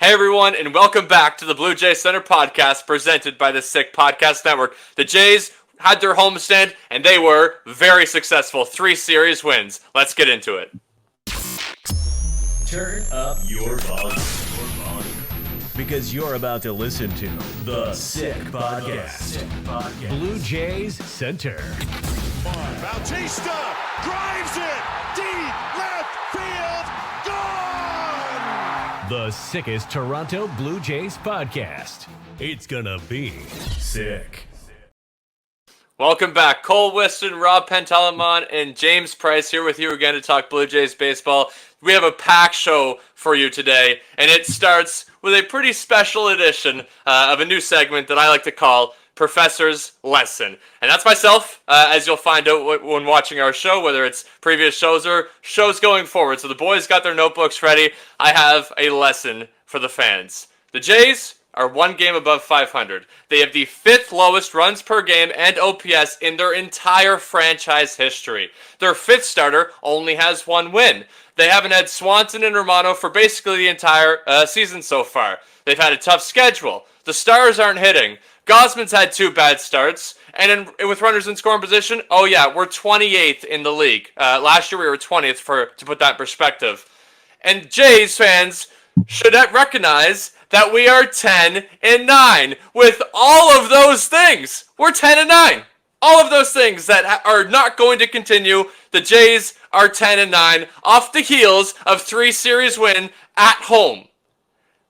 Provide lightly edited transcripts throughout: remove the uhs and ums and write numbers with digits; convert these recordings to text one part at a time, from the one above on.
Hey everyone, and welcome back to the Blue Jays Center podcast presented by the Sick Podcast Network. The Jays had their homestand, and they were very successful. 3 series wins. Let's get into it. Turn up your volume. Because you're about to listen to the Sick Podcast. Blue Jays Center. Bautista drives it deep left field. Gone! The sickest Toronto Blue Jays podcast. It's gonna be sick. Welcome back. Cole Whiston, Rob Pentelamon, and James Price here with you again to talk Blue Jays baseball. We have a packed show for you today, and it starts with a pretty special edition of a new segment that I like to call Professor's Lesson. And that's myself, as you'll find out when watching our show, whether it's previous shows or shows going forward. So the boys got their notebooks ready. I have a lesson for the fans. The Jays are 1 game above 500. They have the 5th lowest runs per game and OPS in their entire franchise history. Their 5th starter only has 1 win. They haven't had Swanson and Romano for basically the entire season so far. They've had a tough schedule. The stars aren't hitting. Gosman's had 2 bad starts. And with runners in scoring position, oh yeah, we're 28th in the league. Last year we were 20th, to put that in perspective. And Jays fans should recognize that we are 10-9 with all of those things. We're 10-9. All of those things that are not going to continue. The Jays are 10-9 off the heels of 3 series win at home.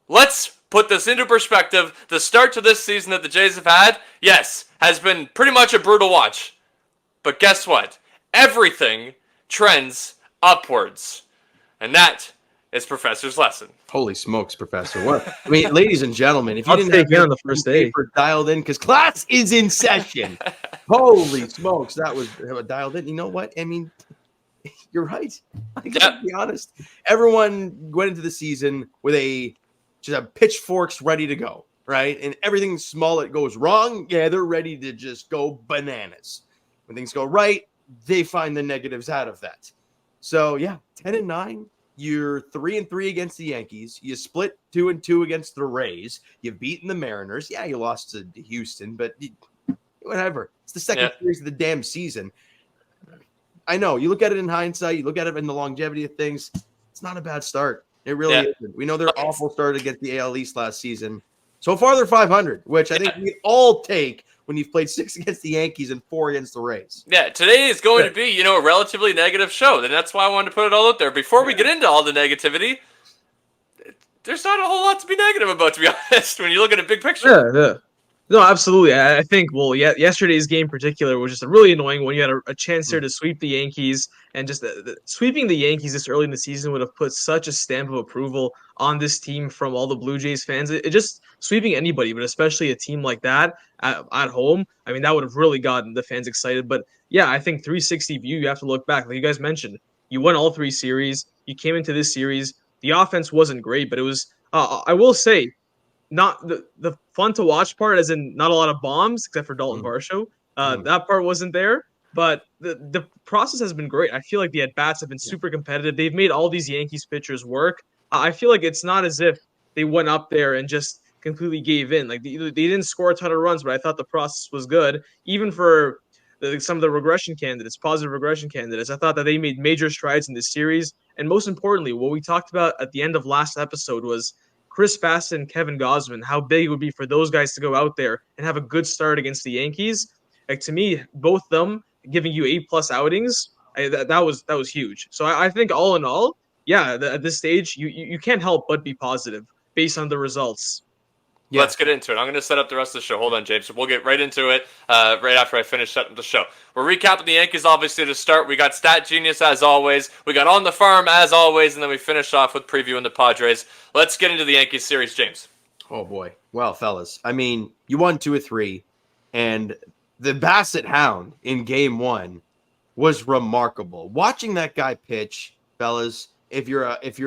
Let's put this into perspective. The start to this season that the Jays have had, yes, has been pretty much a brutal watch. But guess what? Everything trends upwards. And that is Professor's Lesson. Holy smokes, Professor. What? I mean, ladies and gentlemen, if you didn't take have on the first day paper dialed in, because class is in session. Holy smokes, that was dialed in. You know what? I mean, you're right. I gotta be honest. Everyone went into the season with just a pitchforks ready to go, right? And everything small that goes wrong, yeah, they're ready to just go bananas. When things go right, they find the negatives out of that. So yeah, 10-9. You're 3-3 against the Yankees. You split 2-2 against the Rays. You've beaten the Mariners. Yeah, you lost to Houston, but whatever. It's the second series of the damn season. I know. You look at it in hindsight. You look at it in the longevity of things. It's not a bad start. It really isn't. We know they're awful start against the AL East last season. So far, they're 500, which I think we all take when you've played 6 against the Yankees and 4 against the Rays. Yeah, today is going to be, a relatively negative show. And that's why I wanted to put it all out there. Before we get into all the negativity, there's not a whole lot to be negative about, to be honest, when you look at a big picture. Yeah. No, absolutely. I think, yesterday's game in particular was just a really annoying one. You had a chance there to sweep the Yankees, and just sweeping the Yankees this early in the season would have put such a stamp of approval on this team from all the Blue Jays fans. It just sweeping anybody, but especially a team like that at home, I mean, that would have really gotten the fans excited. But yeah, I think 360 view, you have to look back. Like you guys mentioned, you won all 3 series. You came into this series. The offense wasn't great, but it was, I will say, not the fun to watch part, as in not a lot of bombs except for Daulton Varsho. That part wasn't there, but the process has been great. I feel like the at-bats have been super competitive. They've made all these Yankees pitchers work. I feel like it's not as if they went up there and just completely gave in. Like they didn't score a ton of runs, but I thought the process was good. Even for some of the positive regression candidates, I thought that they made major strides in this series. And most importantly, what we talked about at the end of last episode was Chris Bassett and Kevin Gausman, how big it would be for those guys to go out there and have a good start against the Yankees. Like, to me, both them giving you 8+ outings, that was huge. So I think all in all, at this stage, you can't help but be positive based on the results. Yeah. Let's get into it. I'm going to set up the rest of the show. Hold on, James. We'll get right into it right after I finish setting up the show. We're recapping the Yankees, obviously, to start. We got Stat Genius, as always. We got On the Farm, as always. And then we finish off with previewing the Padres. Let's get into the Yankees series, James. Oh, boy. Well, fellas, I mean, you won 2 of 3. And the Bassett Hound in Game 1 was remarkable. Watching that guy pitch, fellas, if you're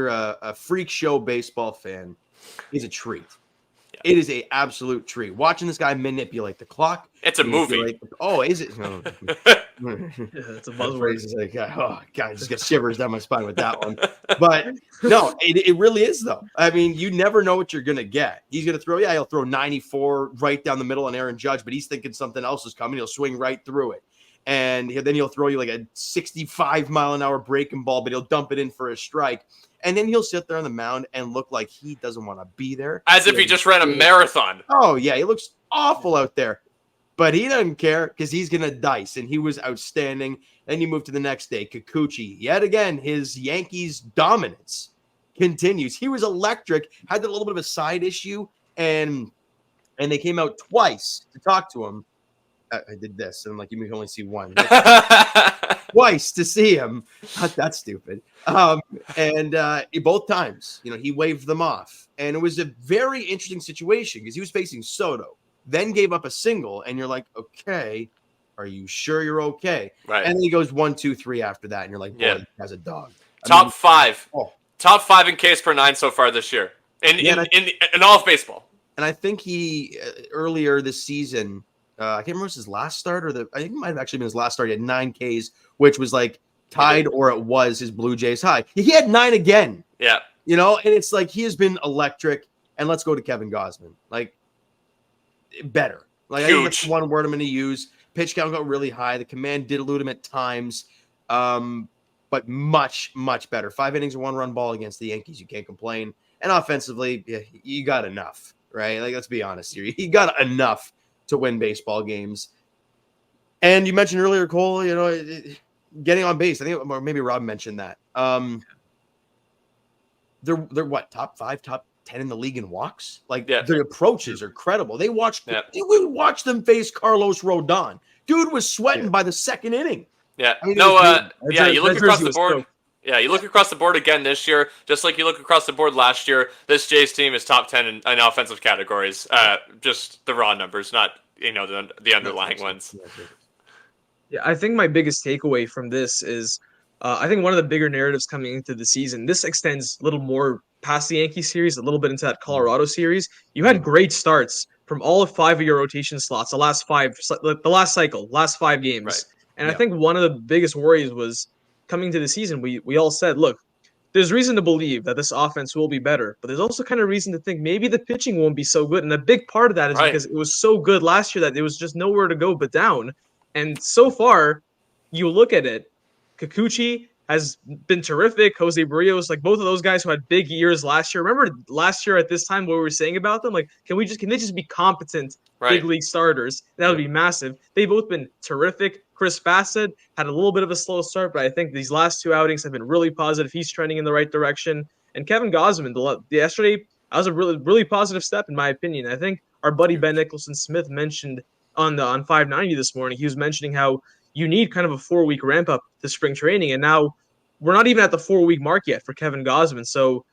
a freak show baseball fan, is a treat. It is a absolute treat. Watching this guy manipulate the clock. It's a movie. Oh, is it? Oh. It's a That buzzword. phrase is like, oh, God, I just get shivers down my spine with that one. But no, it really is, though. I mean, you never know what you're going to get. He's going to throw, he'll throw 94 right down the middle on Aaron Judge, but he's thinking something else is coming. He'll swing right through it. And then he'll throw you like a 65-mile-an-hour breaking ball, but he'll dump it in for a strike. And then he'll sit there on the mound and look like he doesn't want to be there. As if he just ran a marathon. Oh, yeah, he looks awful out there. But he doesn't care because he's going to dice, and he was outstanding. Then you move to the next day. Kikuchi, yet again, his Yankees dominance continues. He was electric, had a little bit of a side issue, and they came out twice to talk to him. I did this, and I'm like, you can only see one. Twice to see him. Not that stupid. And both times, he waved them off. And it was a very interesting situation because he was facing Soto, then gave up a single, and you're like, okay, are you sure you're okay? Right. And then he goes 1, 2, 3 after that, and you're like, boy, he has a dog. Top five in Ks per 9 so far this year in all of baseball. And I think he earlier this season, I can't remember if it was his last start I think it might have actually been his last start. He had 9 Ks, which was like tied or it was his Blue Jays high. He had 9 again. Yeah. And it's like he has been electric. And let's go to Kevin Gausman. Like, better. Like, huge. I think that's one word I'm going to use. Pitch count got really high. The command did elude him at times, but much, much better. 5 innings, 1-run ball against the Yankees. You can't complain. And offensively, you got enough, right? Like, let's be honest here. You got enough to win baseball games. And you mentioned earlier, Cole, getting on base. I think, or maybe Rob mentioned that. They're what, top 5, top 10 in the league in walks? Like, their approaches are credible. We watched them face Carlos Rodon. Dude was sweating by the second inning. Yeah. I mean, you look across the board. Yeah, you look across the board again this year, just like you look across the board last year. This Jays team is top 10 in offensive categories. Just the raw numbers, not the underlying ones. Yeah, I think my biggest takeaway from this is I think one of the bigger narratives coming into the season, this extends a little more past the Yankee series, a little bit into that Colorado series. You had great starts from all 5 of your rotation slots, the last 5 games. Right. And I think one of the biggest worries was coming to the season, we all said, look, there's reason to believe that this offense will be better, but there's also kind of reason to think maybe the pitching won't be so good. And a big part of that is because it was so good last year that there was just nowhere to go but down. And so far, you look at it, Kikuchi has been terrific. Jose Barrios, like both of those guys who had big years last year. Remember last year at this time what we were saying about them? Like, can they just be competent big league starters? That would be massive. They've both been terrific. Chris Bassett had a little bit of a slow start, but I think these last 2 outings have been really positive. He's trending in the right direction. And Kevin Gausman, yesterday, that was a really, really positive step in my opinion. I think our buddy Ben Nicholson-Smith mentioned on 590 this morning, he was mentioning how you need kind of a 4-week ramp up to spring training. And now we're not even at the 4-week mark yet for Kevin Gausman. So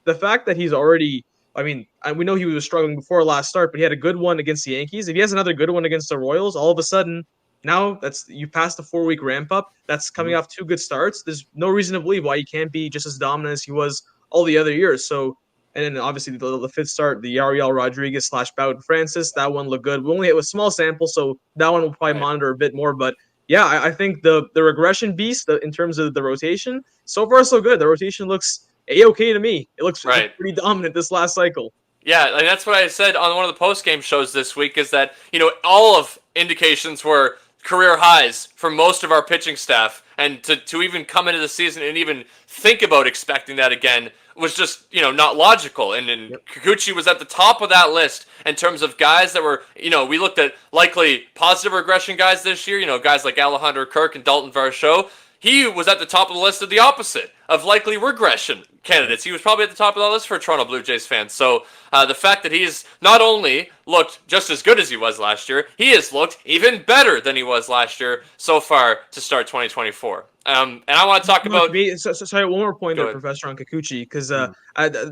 the fact that he's already, we know he was struggling before last start, but he had a good one against the Yankees. If he has another good one against the Royals, all of a sudden, now you passed the 4-week ramp up. That's coming off 2 good starts. There's no reason to believe why he can't be just as dominant as he was all the other years. So, and then obviously the 5th start, the Yariel Rodriguez / Bowden Francis, that one looked good. We only hit a small sample, so that one we'll probably monitor a bit more. But yeah, I think the regression beast in terms of the rotation, so far so good. The rotation looks A-okay to me. It looks pretty dominant this last cycle. Yeah, and that's what I said on one of the post-game shows this week is that, all of indications were career highs for most of our pitching staff. And to even come into the season and even think about expecting that again was just, not logical. And Kikuchi was at the top of that list in terms of guys that were, we looked at likely positive regression guys this year, guys like Alejandro Kirk and Daulton Varsho. He was at the top of the list of the opposite of likely regression candidates. He was probably at the top of the list for Toronto Blue Jays fans. So the fact that he's not only looked just as good as he was last year, he has looked even better than he was last year so far to start 2024. And I want to talk about... Sorry, one more point there, Professor, on Kikuchi, because that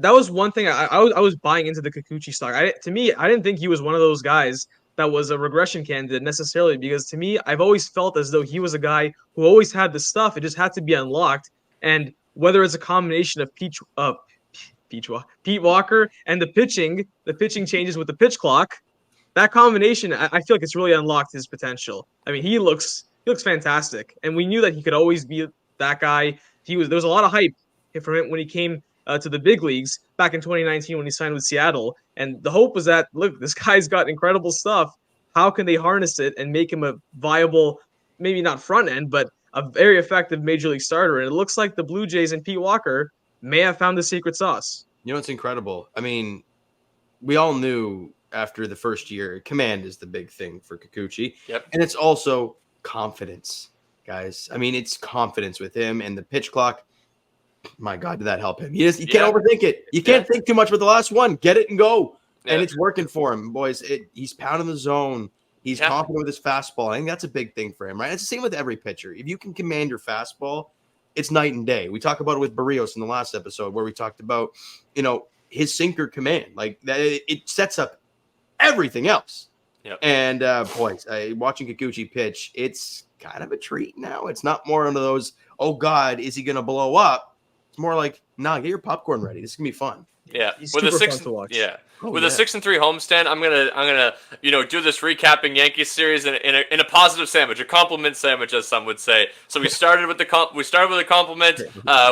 was one thing I was buying into the Kikuchi stock. To me, I didn't think he was one of those guys that was a regression candidate necessarily, because to me, I've always felt as though he was a guy who always had the stuff. It just had to be unlocked. And whether it's a combination of Pete Walker, and the pitching changes with the pitch clock. That combination, I feel like it's really unlocked his potential. I mean, he looks fantastic, and we knew that he could always be that guy. There was a lot of hype for him when he came to the big leagues back in 2019 when he signed with Seattle, and the hope was that look, this guy's got incredible stuff. How can they harness it and make him a viable, maybe not front end, but a very effective major league starter? And it looks like the Blue Jays and Pete Walker may have found the secret sauce. You know, it's incredible. I mean, we all knew after the first year, command is the big thing for Kikuchi. Yep. And it's also confidence, guys. I mean, it's confidence with him and the pitch clock. My God, did that help him? You can't overthink it. You can't think too much with the last one. Get it and go. And it's working for him, boys. He's pounding the zone. He's confident with his fastball. I think that's a big thing for him, right? It's the same with every pitcher. If you can command your fastball, it's night and day. We talked about it with Barrios in the last episode where we talked about, his sinker command. Like that, it sets up everything else. Yep. And boys, watching Kikuchi pitch, it's kind of a treat now. It's not more one of those, oh God, is he going to blow up? It's more like, nah, get your popcorn ready. This is going to be fun. Yeah, He's with a super 6 fun to watch. Yeah, Oh, with yeah. a 6-3 homestand, I'm gonna do this recapping Yankees series in a positive sandwich, a compliment sandwich, as some would say. So we started with a compliment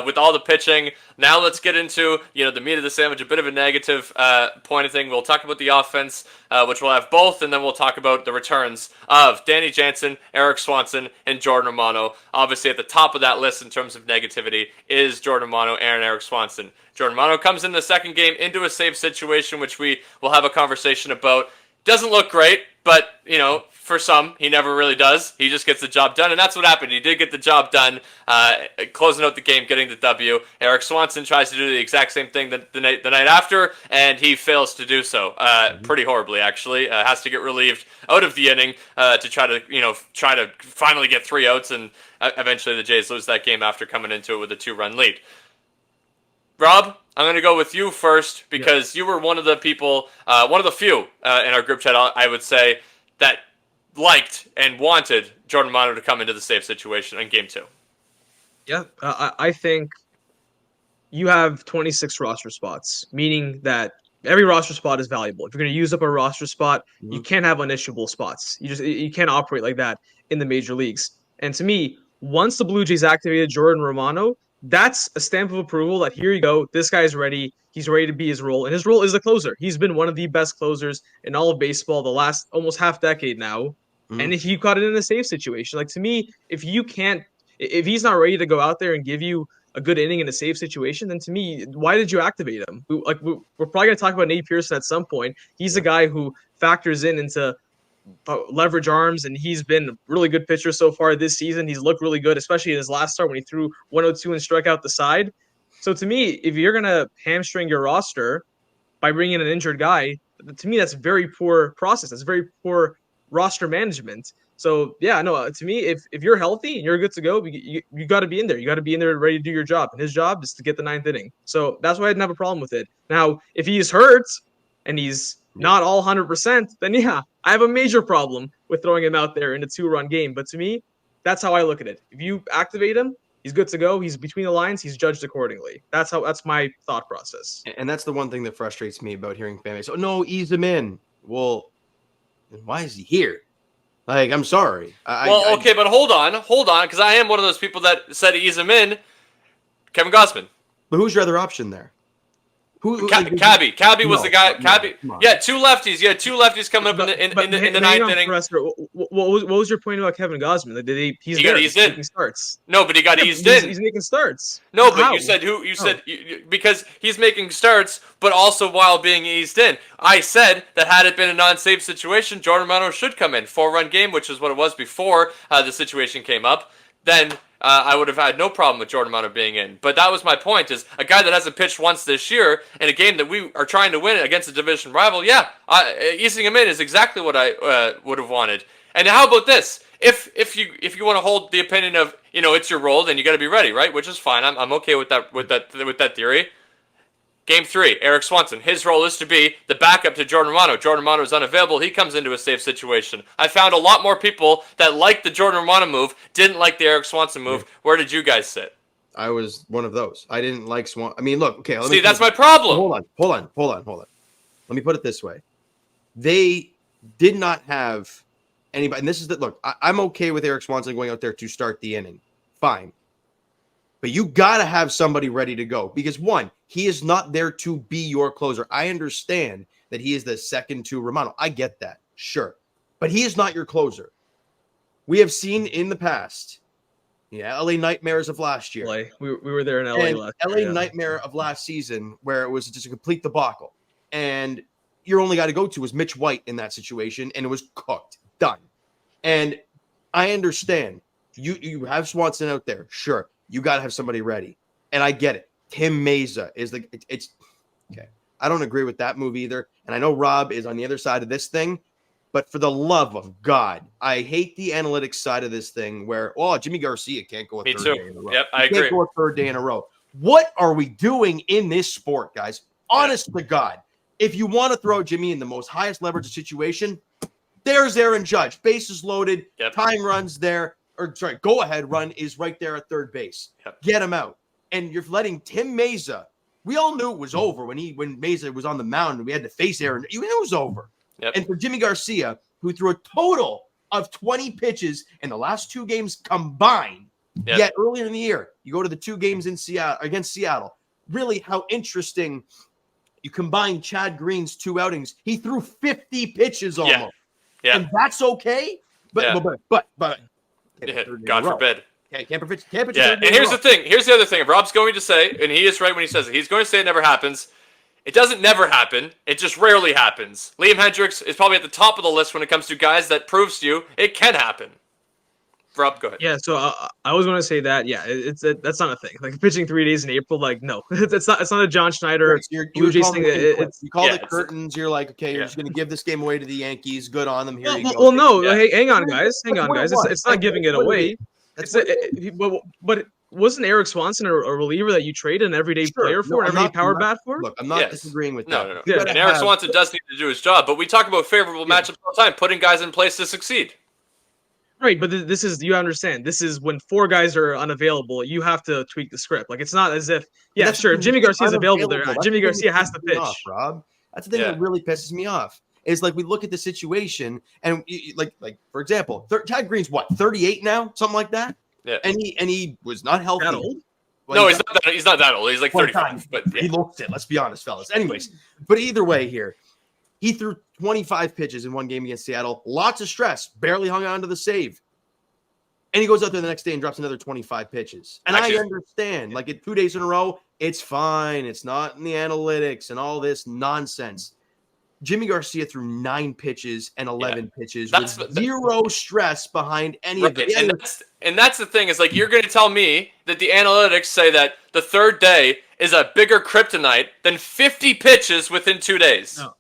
with all the pitching. Now let's get into the meat of the sandwich, a bit of a negative point of thing. We'll talk about the offense, which we'll have both, and then we'll talk about the returns of Danny Jansen, Eric Swanson, and Jordan Romano. Obviously, at the top of that list in terms of negativity is Jordan Romano and Eric Swanson. Jordan Romano comes in the second game into a save situation, which we will have a conversation about. Doesn't look great, but, for some, he never really does. He just gets the job done, and that's what happened. He did get the job done, closing out the game, getting the W. Eric Swanson tries to do the exact same thing the night after, and he fails to do so pretty horribly, actually. Has to get relieved out of the inning to try to finally get 3 outs, and eventually the Jays lose that game after coming into it with a 2-run lead. Rob, I'm going to go with you first because you were one of the people, one of the few in our group chat, I would say, that liked and wanted Jordan Romano to come into the save situation in Game 2. Yeah, I think you have 26 roster spots, meaning that every roster spot is valuable. If you're going to use up a roster spot, you can't have unishable spots. You can't operate like that in the major leagues. And to me, once the Blue Jays activated Jordan Romano, that's a stamp of approval that here you go, this guy's ready. He's ready to be his role. And his role is a closer. He's been one of the best closers in all of baseball the last almost half decade now. And if you got it in a save situation, like to me, if he's not ready to go out there and give you a good inning in a save situation, then to me, why did you activate him? We're probably going to talk about Nate Pearson at some point. He's a guy who factors into leverage arms, and he's been a really good pitcher so far this season. He's looked really good, especially in his last start when he threw 102 and struck out the side. So to me, if you're going to hamstring your roster by bringing in an injured guy, to me, that's very poor process. That's very poor roster management. So yeah, no, to me, if you're healthy and you're good to go, you got to be in there. You got to be in there ready to do your job. And his job is to get the 9th inning. So that's why I didn't have a problem with it. Now, if he's hurt and he's not all 100%, then yeah, I have a major problem with throwing him out there in a 2-run game. But to me, that's how I look at it. If you activate him, he's good to go. He's between the lines. He's judged accordingly. That's my thought process. And that's the one thing that frustrates me about hearing fan base. Oh, no, ease him in. Well, then why is he here? Like, I'm sorry. Okay, but hold on, because I am one of those people that said ease him in. Kevin Gausman. But who's your other option there? Cabby was the guy. Cabby, yeah, 2 lefties. Yeah, 2 lefties coming up in the 9th inning. What was your point about Kevin Gausman? He's making starts. No, but he got eased in. He's making starts. No, but you said who? You said because he's making starts, but also while being eased in. I said that had it been a non-save situation, Jordan Romano should come in 4-run game, which is what it was before the situation came up. Then I would have had no problem with Jordan Romano being in. But that was my point, is a guy that hasn't pitched once this year in a game that we are trying to win against a division rival, easing him in is exactly what I would have wanted. And how about this? If you want to hold the opinion of, it's your role, then you got to be ready, right? Which is fine. I'm okay with that theory. Game 3, Eric Swanson. His role is to be the backup to Jordan Romano. Jordan Romano is unavailable. He comes into a safe situation. I found a lot more people that liked the Jordan Romano move, didn't like the Eric Swanson move. Where did you guys sit? I was one of those. I didn't like Swan. I mean, look, okay. See, that's my problem. Hold on. Let me put it this way. They did not have anybody. And this is look, I'm okay with Eric Swanson going out there to start the inning. Fine. But you got to have somebody ready to go because, one, he is not there to be your closer. I understand that he is the second to Romano. I get that. Sure. But he is not your closer. We have seen in the past, LA Nightmares of last year. We were there in LA last year. LA Nightmare of last season where it was just a complete debacle. And your only guy to go to was Mitch White in that situation, and it was cooked. Done. And I understand. You have Swanson out there. Sure. You got to have somebody ready. And I get it. Tim Meza is it's okay. I don't agree with that move either. And I know Rob is on the other side of this thing. But for the love of God, I hate the analytics side of this thing where, Jimmy Garcia can't go a third day in a row. Yep, I agree. Can't go a third day in a row. What are we doing in this sport, guys? Honest to God. If you want to throw Jimmy in the most highest leverage situation, there's Aaron Judge. Bases loaded. Yep. Time runs there. Go ahead run is right there at third base. Yep. Get him out. And you're letting Tim Meza. We all knew it was over when Meza was on the mound and we had to face Aaron. You knew it was over. Yep. And for Jimmy Garcia, who threw a total of 20 pitches in the last two games combined, yet earlier in the year, you go to the two games in Seattle against Seattle. Really, how interesting. You combine Chad Green's two outings. He threw 50 pitches almost. Yeah. And that's okay. But God forbid. Can't pitch. Yeah. And here's the thing. Here's the other thing. If Rob's going to say, and he is right when he says it, he's going to say it never happens. It doesn't never happen. It just rarely happens. Liam Hendricks is probably at the top of the list when it comes to guys that proves to you it can happen. Rob, go ahead. Yeah, so I was going to say that. Yeah, that's not a thing. Like pitching 3 days in April, like no, it's not a John Schneider Blue Jays thing. You call the curtains. You're like, okay, you're just going to give this game away to the Yankees. Good on them. Here you go. Well, no, hey, hang on, guys. It's not giving it away. But wasn't Eric Swanson a reliever that you traded an everyday player for, an everyday power bat for? Look, I'm not disagreeing with that. No. Yeah. And Eric Swanson does need to do his job, but we talk about favorable matchups all the time, putting guys in place to succeed. Right, but this is, you understand, this is when four guys are unavailable, you have to tweak the script. Like, it's not as if, sure, if Jimmy Garcia is available there, Jimmy Garcia has to pitch. Rob, that's the thing that really pisses me off. Is like we look at the situation and like for example, Chad Green's what, 38 now, something like that. Yeah, and he was not healthy. That old? Well, no, he's not that old. He's like 35. But he looks it. Let's be honest, fellas. Anyways, but either way here. He threw 25 pitches in one game against Seattle. Lots of stress. Barely hung on to the save. And he goes out there the next day and drops another 25 pitches. And I understand. Like, 2 days in a row, it's fine. It's not in the analytics and all this nonsense. Jimmy Garcia threw 9 pitches and 11 pitches with zero stress behind any of it. And that's the thing. Is like, you're going to tell me that the analytics say that the third day is a bigger kryptonite than 50 pitches within 2 days. No.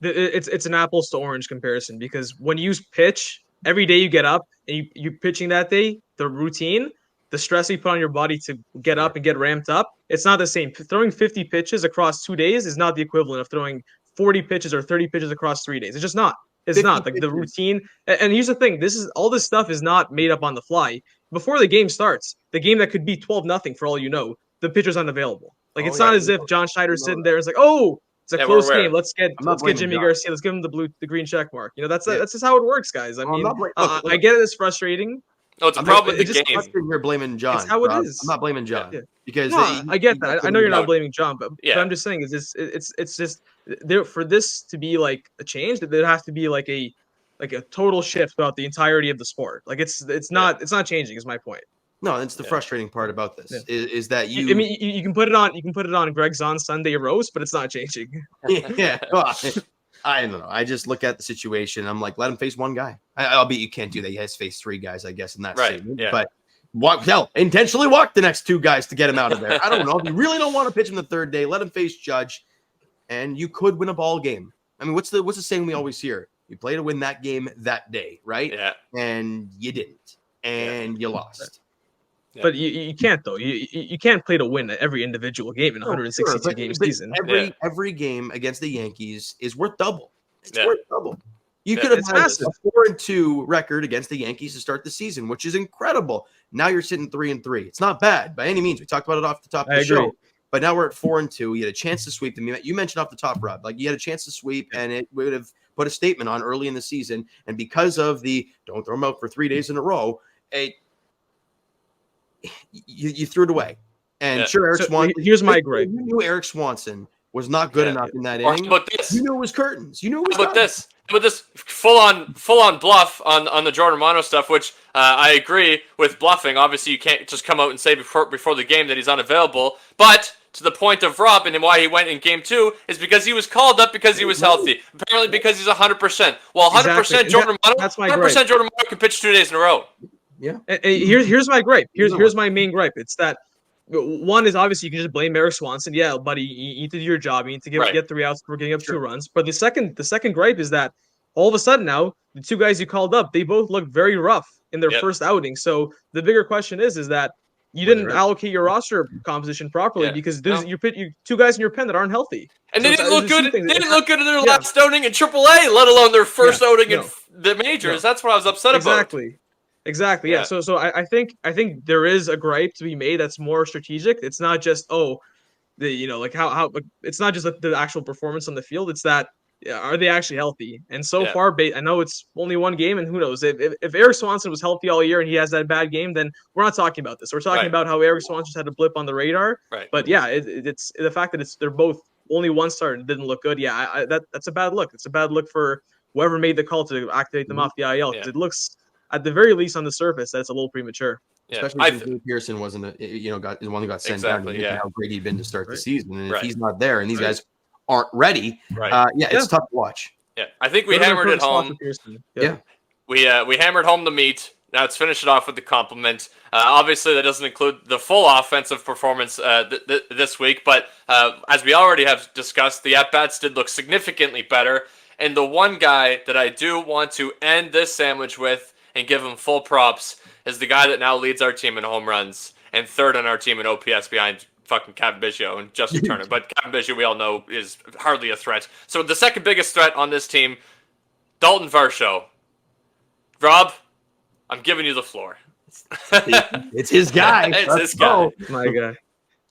It's an apples to orange comparison, because when you pitch, every day you get up and you're pitching that day, the routine, the stress you put on your body to get up and get ramped up, it's not the same. Throwing 50 pitches across 2 days is not the equivalent of throwing 40 pitches or 30 pitches across 3 days. It's just not. It's not. Like, the routine. And here's the thing. All this stuff is not made up on the fly. Before the game starts, the game that could be 12-0 for all you know, the pitcher's unavailable. Like, it's not as if John Schneider's sitting there. It's like, it's a close game. Let's get Jimmy Garcia. Let's give him the green check mark. That's just how it works, guys. I mean, I get it. It's frustrating. No, it's a problem with the game. You're blaming John. It's how it is. I'm not blaming John because I get that. I know you're not blaming John, but I'm just saying it's just there for this to be like a change. That there has to be like a total shift throughout the entirety of the sport. Like, it's not changing. Is my point. No, that's the frustrating part about this is that you. I mean, you can put it on. You can put it on Greg's on Sunday roast, but it's not changing. Yeah, well, I don't know. I just look at the situation. I'm like, let him face one guy. Albeit you can't do that. He has to face 3 guys, I guess, in that statement. Yeah. But intentionally walk the next 2 guys to get him out of there. I don't know. If you really don't want to pitch him the third day, let him face Judge, and you could win a ball game. I mean, what's the saying we always hear? You play to win that game that day, right? Yeah. And you didn't, and you lost. Yeah. But you can't, though. You can't play to win every individual game in a 162 game season. Every game against the Yankees is worth double. It's worth double. You could have It's had massive. a 4-2 record against the Yankees to start the season, which is incredible. Now you're sitting 3-3. It's not bad by any means. We talked about it off the top of I the agree. show, but now we're at 4-2. You had a chance to sweep them. You mentioned off the top, Rob, like you had a chance to sweep, and it would have put a statement on early in the season. And because of the don't throw them out for 3 days in a row, you threw it away. And sure, Eric Swanson. Here's my gripe. You knew Eric Swanson was not good enough in that Or inning. how about this? You knew it was curtains. You knew it was How about curtains. this? How about this full on bluff on the Jordan Romano stuff, which I agree with bluffing. Obviously, you can't just come out and say before the game that he's unavailable. But to the point of Rob and why he went in Game 2 is because he was called up because he was healthy. Apparently, because he's 100%. Well, 100% Exactly. Jordan Romano. That's my 100% gripe. Jordan Romano can pitch 2 days in a row. Yeah. Here's my gripe. Here's my main gripe. It's that one is obviously you can just blame Eric Swanson. Yeah, buddy, you need to do your job. You need to get 3 outs for getting up 2 runs. But the second gripe is that all of a sudden now the 2 guys you called up, they both look very rough in their first outing. So the bigger question is that you didn't allocate your roster composition properly because you put 2 guys in your pen that aren't healthy. And So they didn't look good. They didn't look good in their Yeah. last outing in AAA, let alone their first outing in the majors. No. That's what I was upset about. Exactly. Yeah. So I think there is a gripe to be made that's more strategic. It's not just how it's not just the actual performance on the field. It's that are they actually healthy? And so far, I know it's only 1 game, and who knows if Eric Swanson was healthy all year and he has that bad game, then we're not talking about this. We're talking about how Eric Swanson just had a blip on the radar. Right. But yeah, it's the fact that they're both only 1 start and didn't look good. Yeah, that's a bad look. It's a bad look for whoever made the call to activate them off the IL because it looks, at the very least on the surface, that's a little premature. Especially since Drew Pearson wasn't got the one who got sent down. How great he'd been to start the season, and if he's not there, and these guys aren't ready, it's tough to watch. Yeah, I think we hammered it home. We hammered home the meat. Now let's finish it off with the compliment. Obviously, that doesn't include the full offensive performance this week, but as we already have discussed, the at-bats did look significantly better. And the one guy that I do want to end this sandwich with and give him full props is the guy that now leads our team in home runs and third on our team in OPS behind fucking Kevin Biggio and Justin Turner. But Kevin Biggio, we all know, is hardly a threat. So the second biggest threat on this team, Daulton Varsho. Rob, I'm giving you the floor. It's his guy. It's his guy. My guy.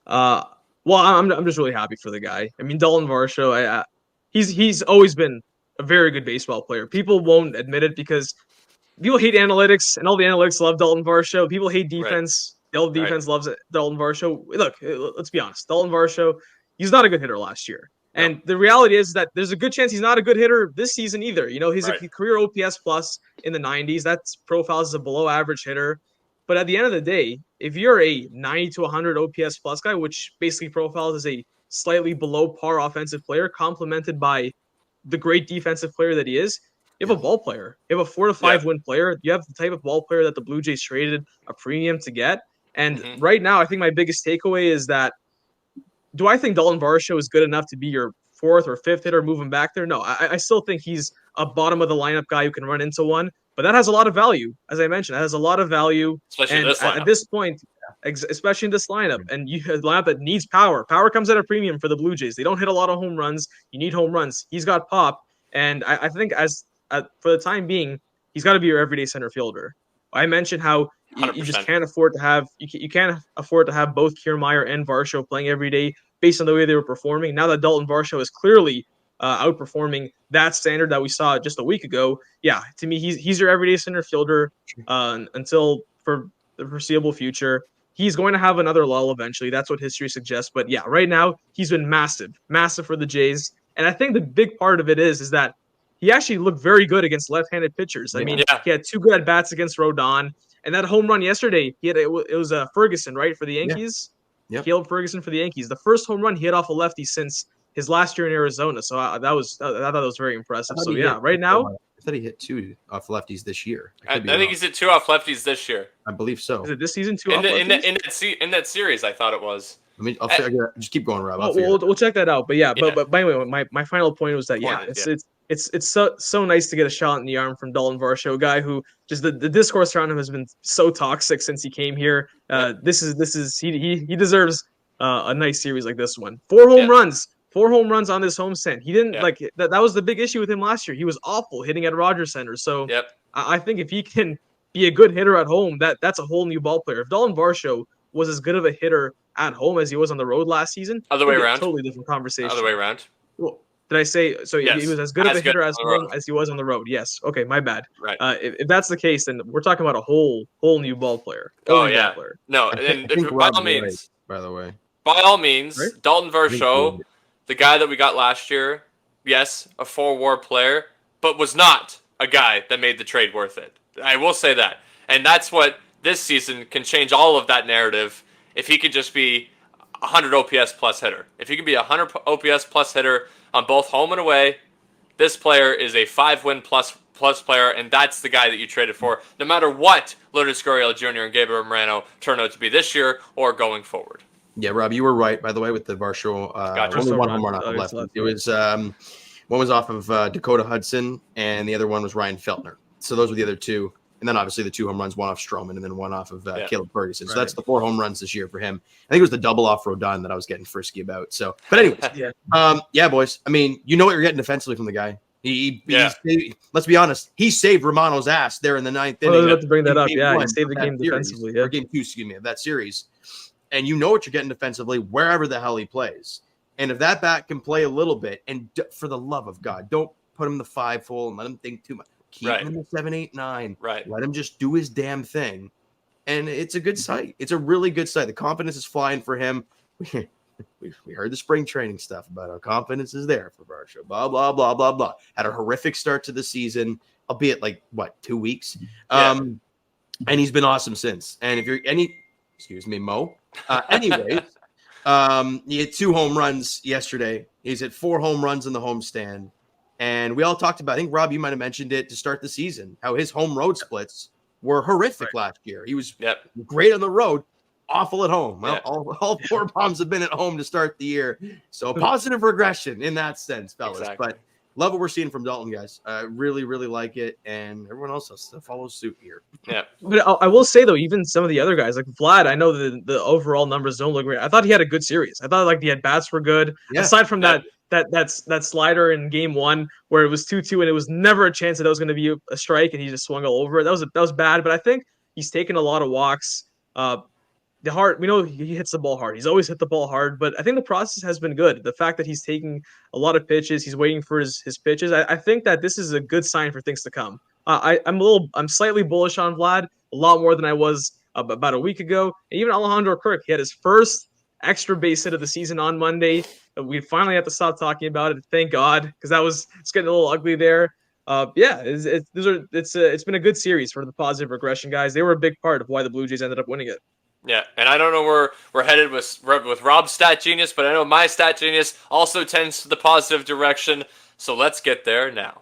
Well, I'm just really happy for the guy. I mean, Daulton Varsho, he's always been a very good baseball player. People won't admit it because people hate analytics, and all the analytics love Daulton Varsho. People hate defense. The old defense loves Daulton Varsho. Look, let's be honest. Daulton Varsho, he's not a good hitter last year. No. And the reality is that there's a good chance he's not a good hitter this season either. You know, he's a career OPS plus in the 90s. That's profiles as a below average hitter. But at the end of the day, if you're a 90 to 100 OPS plus guy, which basically profiles as a slightly below par offensive player, complemented by the great defensive player that he is, you have a ball player. You have a 4 to 5 win player. You have the type of ball player that the Blue Jays traded a premium to get. And right now, I think my biggest takeaway is that, do I think Daulton Varsho is good enough to be your 4th or 5th hitter moving back there? No, I still think he's a bottom of the lineup guy who can run into one. But that has a lot of value. As I mentioned, that has a lot of value. Especially at this point, especially in this lineup. And you have a lineup that needs power. Power comes at a premium for the Blue Jays. They don't hit a lot of home runs. You need home runs. He's got pop. And I think for the time being, he's got to be your everyday center fielder. I mentioned how you just can't afford to have you can't afford to have both Kiermaier and Varsho playing every day based on the way they were performing. Now that Daulton Varsho is clearly outperforming that standard that we saw just a week ago, to me he's your everyday center fielder until for the foreseeable future. He's going to have another lull eventually. That's what history suggests. But right now he's been massive for the Jays. And I think the big part of it is that he actually looked very good against left-handed pitchers. I mean, he had 2 good at-bats against Rodon. And that home run yesterday, it was Ferguson, right, for the Yankees? Yeah. Caleb Ferguson for the Yankees. The first home run he hit off a lefty since his last year in Arizona. So I thought that was very impressive. So, right now. I thought he hit 2 off lefties this year. I think he's hit 2 off lefties this year. I believe so. Is it this season 2 off lefties? In that series, I thought it was. I mean, I'll figure just keep going, Rob. We'll check that out. But but anyway, my final point was that it's so nice to get a shot in the arm from Daulton Varsho, a guy who just the discourse around him has been so toxic since he came here. He deserves a nice series like this one. 4 home runs, 4 home runs on this homestand. He didn't Yep. that was the big issue with him last year. He was awful hitting at Rogers Center. So Yep. I think if he can be a good hitter at home, that's a whole new ball player. If Daulton Varsho was as good of a hitter at home as he was on the road last season, Other way it'd be around. a totally different conversation. Other way around. Well, did I say so? Yes. He was as good of a hitter as on the home road. as he was on the road. Yes. Okay, my bad. Right. If that's the case, then we're talking about a whole new ball player. Oh yeah. No, I and think by Rob's all means, right, by the way. by all means, Right? Daulton Varsho, think- the guy that we got last year, yes, a 4-WAR player, but was not a guy that made the trade worth it. I will say that. And that's what this season can change all of that narrative if he could just be a 100 OPS plus hitter. If he can be a 100 OPS plus hitter on both home and away, this player is a 5-win plus player, and that's the guy that you traded for, no matter what Lourdes Gurriel Jr. and Gabriel Moreno turn out to be this year or going forward. Yeah, Rob, you were right, by the way, with the Varsho. Gotcha. Only one So home run Ron- off of left. left. It was one was off of Dakota Hudson, and the other one was Ryan Feltner. So those were the other two. And then obviously the 2 home runs, one off Stroman, and then one off of Caleb Ferguson. So that's the 4 home runs this year for him. I think it was the double off Rodon that I was getting frisky about. So, but anyways, yeah, boys. I mean, you know what you're getting defensively from the guy. Let's be honest. He saved Romano's ass there in the 9th I was inning. about to bring that up. Game Yeah, he one saved the of game that series, defensively. Yeah. or game 2, excuse me, of that series. And you know what you're getting defensively wherever the hell he plays. And if that bat can play a little bit, and for the love of God, don't put him in the 5 hole and let him think too much. Keep him in the 7, 8, 9. Right. Let him just do his damn thing. And it's a good sight. It's a really good sight. The confidence is flying for him. We heard the spring training stuff about how confidence is there for Varsho. Blah, blah, blah, blah, blah. Had a horrific start to the season, albeit 2 weeks. Yeah. And he's been awesome since. And if you're excuse me, Mo. Anyways, he had 2 home runs yesterday. He's hit 4 home runs in the homestand. And we all talked about, I think, Rob, you might have mentioned it to start the season, how his home road splits were horrific last year. He was great on the road, awful at home. Well, all 4 bombs have been at home to start the year. So positive regression in that sense, fellas. Exactly. But love what we're seeing from Daulton, guys. Really, really like it. And everyone else has to follow suit here. Yeah. But I will say, though, even some of the other guys, like Vlad, I know the overall numbers don't look great. I thought he had a good series. I thought the at-bats were good. Yeah. Aside from that slider in game 1 where it was 2-2 and it was never a chance that was going to be a strike and he just swung all over it. That was bad, but I think he's taken a lot of walks. We know he hits the ball hard. He's always hit the ball hard, but I think the process has been good. The fact that he's taking a lot of pitches, he's waiting for his pitches. I think that this is a good sign for things to come. I'm slightly bullish on Vlad, a lot more than I was about a week ago. And even Alejandro Kirk, he had his first extra base hit of the season on Monday. We finally have to stop talking about it. Thank God, because it's getting a little ugly there. It's been a good series for the positive regression guys. They were a big part of why the Blue Jays ended up winning it. Yeah, and I don't know where we're headed with Rob's stat genius, but I know my stat genius also tends to the positive direction. So let's get there now.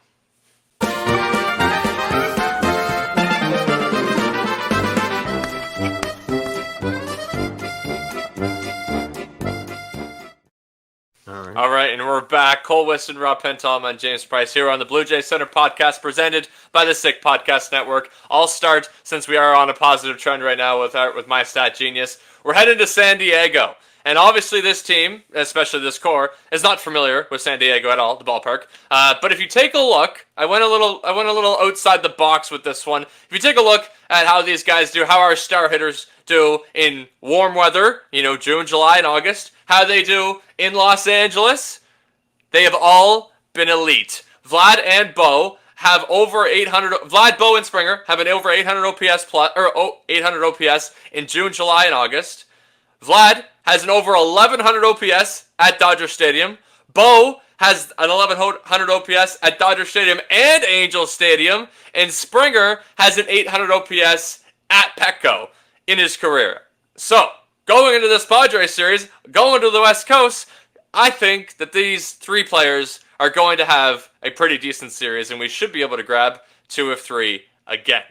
All right, and we're back. Cole Weston, Rob Pentalma, and James Price here on the Blue Jays Center podcast presented by the Sick Podcast Network. I'll start, since we are on a positive trend right now with my stat genius. We're headed to San Diego. And obviously this team, especially this core, is not familiar with San Diego at all, the ballpark. But if you take a look, I went a little outside the box with this one. If you take a look at how these guys do, how our star hitters do in warm weather, June, July, and August, how they do in Los Angeles, they have all been elite. Vlad and Bo have over 800. Vlad, Bo, and Springer have an over 800 OPS 800 OPS in June, July, and August. Vlad has an over 1100 OPS at Dodger Stadium. Bo has an 1100 OPS at Dodger Stadium and Angel Stadium. And Springer has an 800 OPS at Petco in his career. So, going into this Padres series, going to the West Coast, I think that these 3 players are going to have a pretty decent series, and we should be able to grab 2 of 3 again.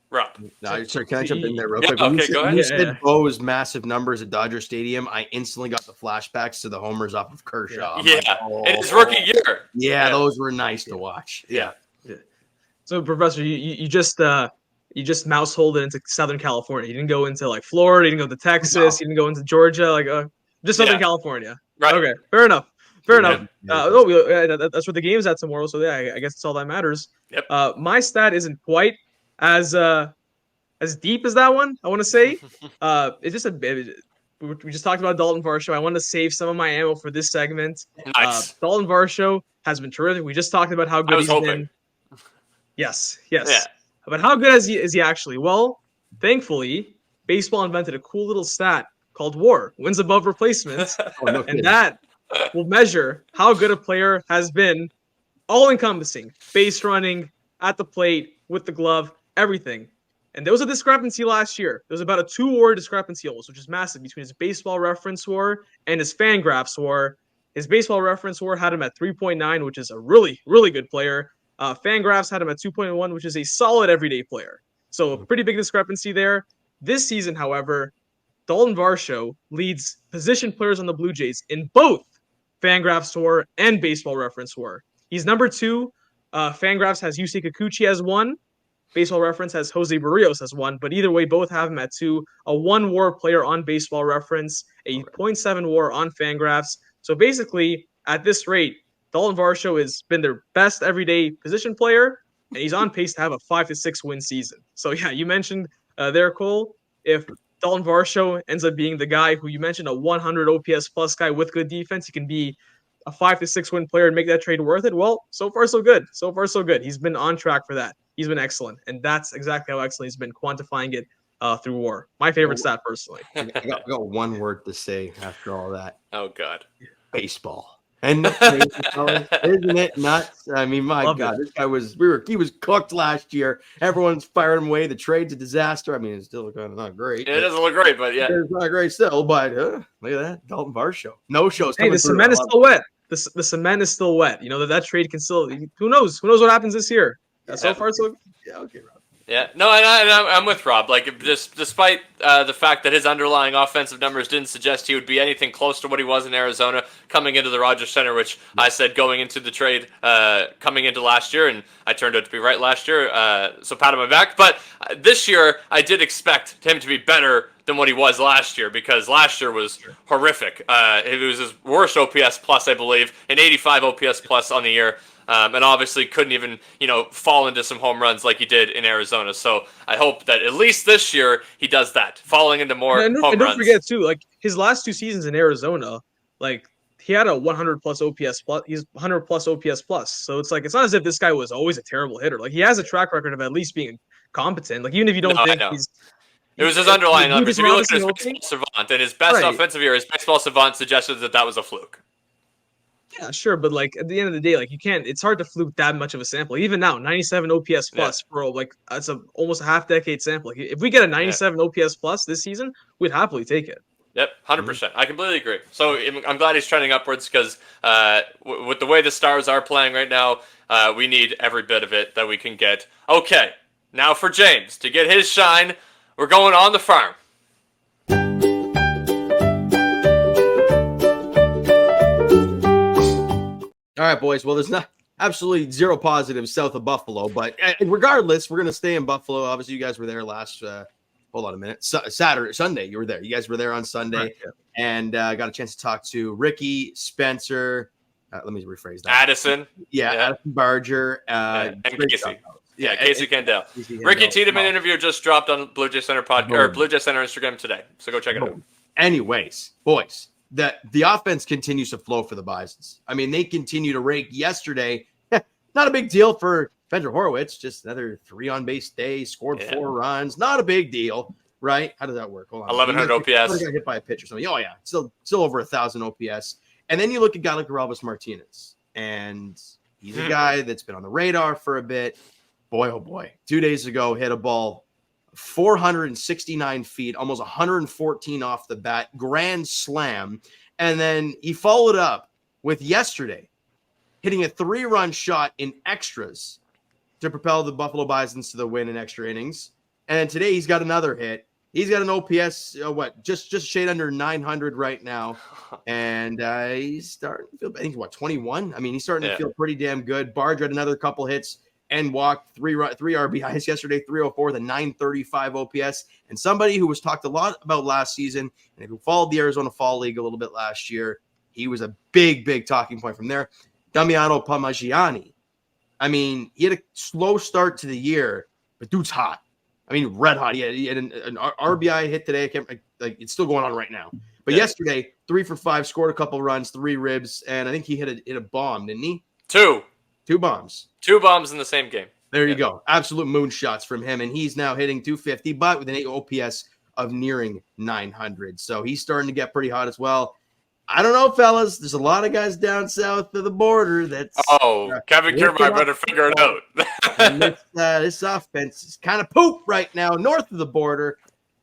Rob. No, sorry, can I jump in there real Yeah, quick? okay, go ahead. When you said Bo's massive numbers at Dodger Stadium, I instantly got the flashbacks to the homers off of Kershaw. I'm like, in his rookie year. Yeah, those were nice to watch. Yeah. So, Professor, you just mouse-holed it into Southern California. You didn't go into Florida. You didn't go to Texas. You didn't go into Georgia. Just Southern California. Right. Okay, fair enough. Fair enough. That's what the game's at tomorrow. So yeah, I guess that's all that matters. Yep. My stat isn't quite as deep as that one. I want to say. It's just a bit. We just talked about Daulton Varsho. I wanted to save some of my ammo for this segment. Nice. Daulton Varsho has been terrific. We just talked about how good I was he's hoping. been. Yes. Yeah. But how good is he actually? Well, thankfully, baseball invented a cool little stat called WAR, wins above replacement, and that will measure how good a player has been, all encompassing, base running, at the plate, with the glove, everything. And there was a discrepancy last year. There was about a 2 WAR discrepancy almost, which is massive, between his baseball reference WAR and his Fangraphs WAR. His baseball reference WAR had him at 3.9, which is a really, really good player. Fangraphs had him at 2.1, which is a solid everyday player. So a pretty big discrepancy there. This season, however, Daulton Varsho leads position players on the Blue Jays in both Fangraphs WAR and baseball reference WAR. He's number 2. Fangraphs has Yusei Kikuchi as 1. Baseball Reference has Jose Barrios as 1, but either way, both have him at 2. A 1 WAR player on Baseball Reference, a 0.7 WAR on Fangraphs. So basically, at this rate, Daulton Varsho has been their best everyday position player, and he's on pace to have a 5 to 6 win season. So yeah, you mentioned there, Cole. If Daulton Varsho ends up being the guy who you mentioned, a 100 OPS plus guy with good defense, he can be a 5 to 6 win player and make that trade worth it. Well, so far so good. So far so good. He's been on track for that. He's been excellent, and that's exactly how excellent he's been, quantifying it through WAR. My favorite stat, personally. I got one word to say after all that. Oh God. Baseball. And isn't it nuts? I mean, my God, this guy he was cooked last year. Everyone's firing him away. The trade's a disaster. I mean, it's still kind of not great. It doesn't look great, but yeah, it's not great still. But look at that, Daulton Varsho. No shows. Hey, the cement is still wet. The cement is still wet. You know that trade can still. Who knows? Who knows what happens this year? So far, so yeah. Okay, Rob. Yeah, no, and I'm with Rob. Like, just despite the fact that his underlying offensive numbers didn't suggest he would be anything close to what he was in Arizona coming into the Rogers Center, which I said going into the trade coming into last year, and I turned out to be right last year, so pat on my back. But this year, I did expect him to be better than what he was last year, because last year was horrific. It was his worst OPS plus, I believe, an 85 OPS plus on the year. And obviously couldn't even, fall into some home runs like he did in Arizona. So I hope that at least this year he does that, falling into more home runs. And don't forget, too, like his last 2 seasons in Arizona, like he had a 100 plus OPS plus. He's 100 plus OPS plus. So it's like, it's not as if this guy was always a terrible hitter. Like he has a track record of at least being competent. Like even if you don't think he's. It was his underlying numbers. If you look at his baseball savant and his best offensive year, his baseball savant suggested that was a fluke. Yeah, sure, but like at the end of the day, like it's hard to fluke that much of a sample. Even now, 97 OPS plus for that's almost a half decade sample. Like, if we get a 97 OPS plus this season, we'd happily take it. Yep, 100%. I completely agree. So I'm glad he's trending upwards, because with the way the Stars are playing right now, we need every bit of it that we can get. Okay, now for James to get his shine, we're going on the farm. All right, boys. Well, there's not absolutely zero positives south of Buffalo, but regardless, we're going to stay in Buffalo. Obviously, you guys were there last, hold on a minute, Sunday. You were there. You guys were there on Sunday, right, yeah. And got a chance to talk to Ricky, Spencer. Let me rephrase that. Addison. Yeah. Addison Barger. And Casey. Yeah, Casey Candel. Ricky Tiedemann interview just dropped on Blue Jay Center or Blue Jay Center Instagram today. So go check it out. Anyways, boys. The offense continues to flow for the Bisons. I mean, they continue to rake. Yesterday, not a big deal for Fender Horowitz, just another 3 on-base day, scored 4 runs. Not a big deal, right? How does that work? Hold on. 1,100 OPS. Got hit by a pitch or something. Oh, yeah. Still over 1,000 OPS. And then you look at a guy like Orelvis Martinez, and he's a guy that's been on the radar for a bit. Boy, oh, boy. 2 days ago, hit a ball 469 feet, almost 114 off the bat, grand slam. And then he followed up with yesterday hitting a 3-run shot in extras to propel the Buffalo Bisons to the win in extra innings. And then today he's got another hit. He's got an OPS, just shade under 900 right now. And he's starting to feel, I think, 21? I mean, he's starting to feel pretty damn good. Barge had another couple hits and walked 3 RBIs yesterday, 304, the 935 OPS. And somebody who was talked a lot about last season, and who followed the Arizona Fall League a little bit last year, He was a big talking point from there. Damiano Parmigiani. I mean, he had a slow start to the year, but dude's hot. I mean, red hot. He had an RBI hit today. I can't, like, it's still going on right now. But yesterday, 3 for 5, scored a couple runs, 3 ribs, and I think he hit a bomb, didn't he? 2 bombs. 2 bombs in the same game. There you go. Absolute moonshots from him, and he's now hitting 250, but with an OPS of nearing 900. So he's starting to get pretty hot as well. I don't know, fellas. There's a lot of guys down south of the border that's Kevin Kiermaier better figure it out. and this offense is kind of poop right now north of the border.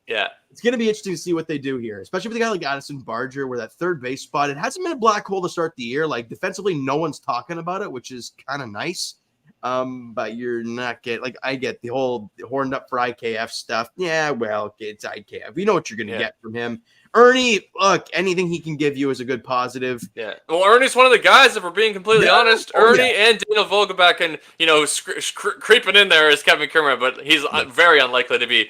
Yeah. It's going to be interesting to see what they do here, especially with a guy like Addison Barger, where that third base spot, it hasn't been a black hole to start the year. Like, defensively, no one's talking about it, which is kind of nice. But you're not getting, like, I get the whole horned up for IKF stuff. Yeah, well, it's IKF. You know what you're going to get from him. Ernie, look, anything he can give you is a good positive. Yeah. Well, Ernie's one of the guys, if we're being completely honest. Ernie and Daniel Vogelbach, and, creeping in there is Kevin Kiermaier, but he's very unlikely to be,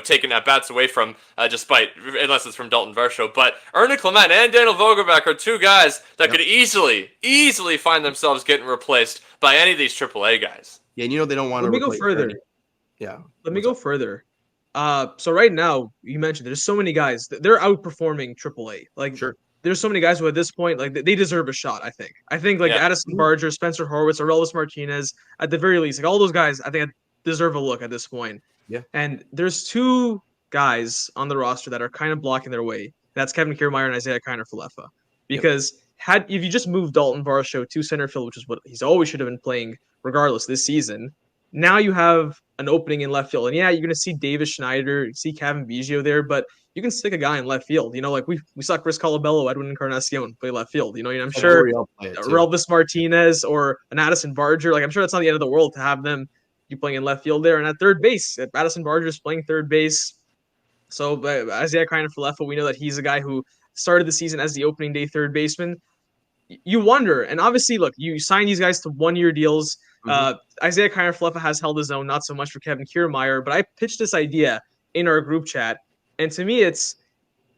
taking at bats away from, unless it's from Daulton Varsho. But Ernie Clement and Daniel Vogelbach are 2 guys that could easily find themselves getting replaced by any of these AAA guys. Yeah, and they don't want to. Let me go further. Ernie. Yeah. Let me go further. So right now, you mentioned there's so many guys they're outperforming AAA. Like, sure. There's so many guys who at this point, like, they deserve a shot. I think Addison Barger, Spencer Horwitz, Aurelvis Martinez, at the very least, like, all those guys, I think deserve a look at this point. Yeah. And there's 2 guys on the roster that are kind of blocking their way. That's Kevin Kiermaier and Isaiah Kiner-Falefa. Because if you just moved Daulton Varsho to center field, which is what he's always should have been playing regardless this season, now you have an opening in left field. And yeah, you're going to see Davis Schneider, you see Kevin Biggio there, but you can stick a guy in left field. Like we saw Chris Colabello, Edwin Encarnacion play left field. I'm sure Aurelvis Martinez or an Addison Barger, like, I'm sure that's not the end of the world to have them you playing in left field there. And at third base, Addison Barger is playing third base. So Isaiah Kiner-Falefa, we know that he's a guy who started the season as the opening day third baseman. You wonder, and obviously, look, you sign these guys to 1-year deals. Isaiah Kiner-Falefa has held his own, not so much for Kevin Kiermaier, but I pitched this idea in our group chat, and to me, it's